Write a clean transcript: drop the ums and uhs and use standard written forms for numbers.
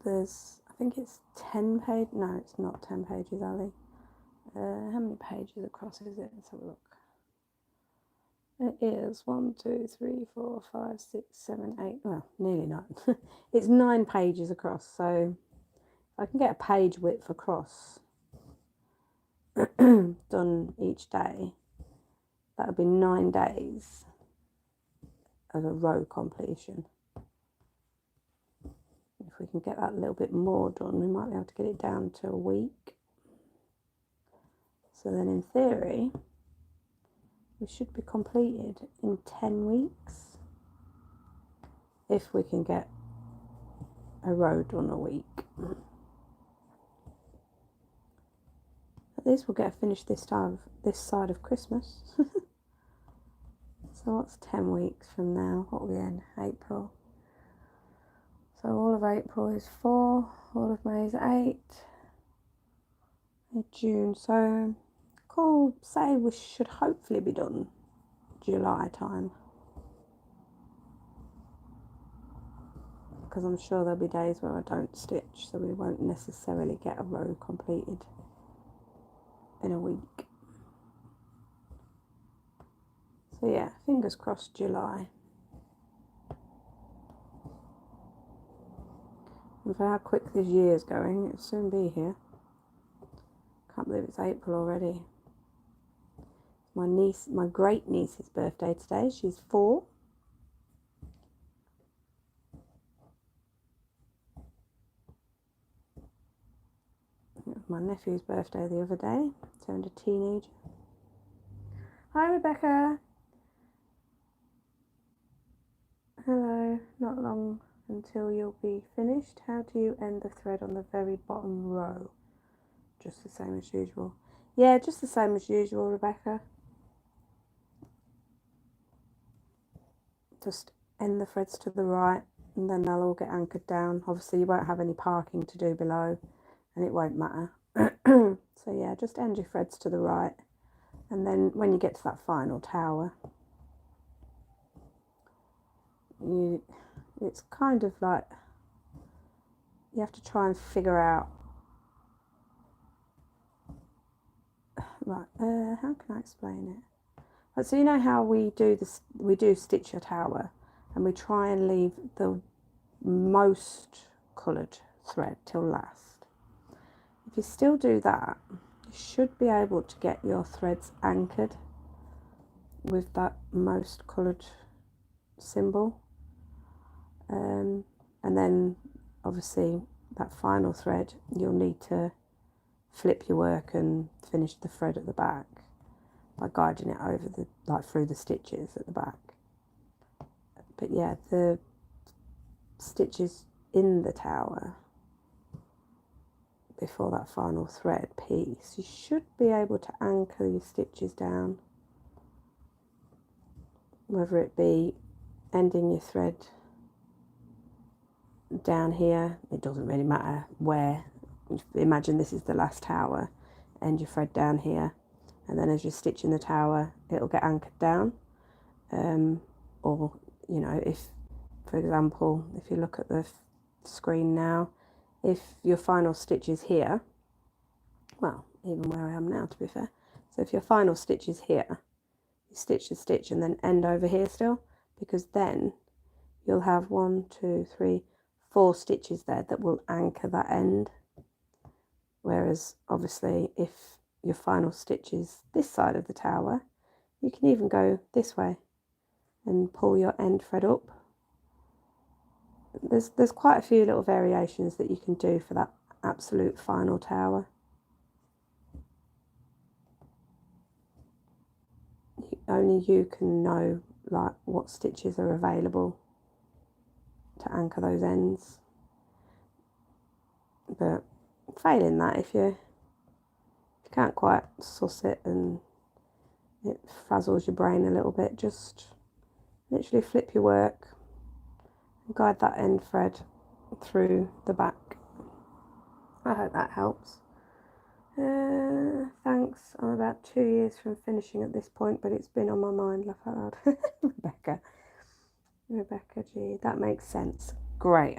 there's, I think it's 10 pages. No, it's not 10 pages, Ali. How many pages across is it? Let's have a look. It is 1, 2, 3, 4, 5, 6, 7, 8. Well, nearly 9. It's 9 pages across. So if I can get a page width across done each day, that would be 9 days of a row completion. If we can get that a little bit more done, we might be able to get it down to a week. So then in theory, we should be completed in 10 weeks if we can get a row done a week. At least we'll get finished this side of Christmas. So what's 10 weeks from now? What are we in? April. So all of April is 4, all of May is 8, June. So cool, say we should hopefully be done July time. Because I'm sure there'll be days where I don't stitch, so we won't necessarily get a row completed in a week. So yeah, fingers crossed July. And for how quick this year's going, it'll soon be here. Can't believe it's April already. My great niece's birthday today. She's 4. It was my nephew's birthday the other day. Turned a teenager. Hi, Rebecca. Hello. Not long until you'll be finished. How do you end the thread on the very bottom row? Just the same as usual. Yeah, just the same as usual, Rebecca. Just end the threads to the right and then they'll all get anchored down. Obviously you won't have any parking to do below and it won't matter. So yeah, just end your threads to the right, and then when you get to that final tower, it's kind of like you have to try and figure out, right, how can I explain it? Right, so you know how we do this, we do stitch a tower and we try and leave the most coloured thread till last. If you still do that, you should be able to get your threads anchored with that most coloured symbol. And then obviously that final thread, you'll need to flip your work and finish the thread at the back by guiding it over through the stitches at the back. But yeah, the stitches in the tower before that final thread piece, you should be able to anchor your stitches down, whether it be ending your thread down here, it doesn't really matter where. Imagine this is the last tower, end your thread down here, and then as you're stitching the tower it'll get anchored down. Or you know, if for example, if you look at the screen now, if your final stitch is here, well, even where I am now to be fair, so if your final stitch is here, you stitch the stitch and then end over here still, because then you'll have 1, 2, 3, 4 stitches there that will anchor that end. Whereas obviously if your final stitch is this side of the tower, you can even go this way and pull your end thread up. There's quite a few little variations that you can do for that absolute final tower. Only you can know like what stitches are available to anchor those ends. But failing that, if you can't quite suss it and it frazzles your brain a little bit, just literally flip your work and guide that end thread through the back. I hope that helps. Thanks. I'm about 2 years from finishing at this point, but it's been on my mind, laugh out loud. Rebecca G, that makes sense. Great.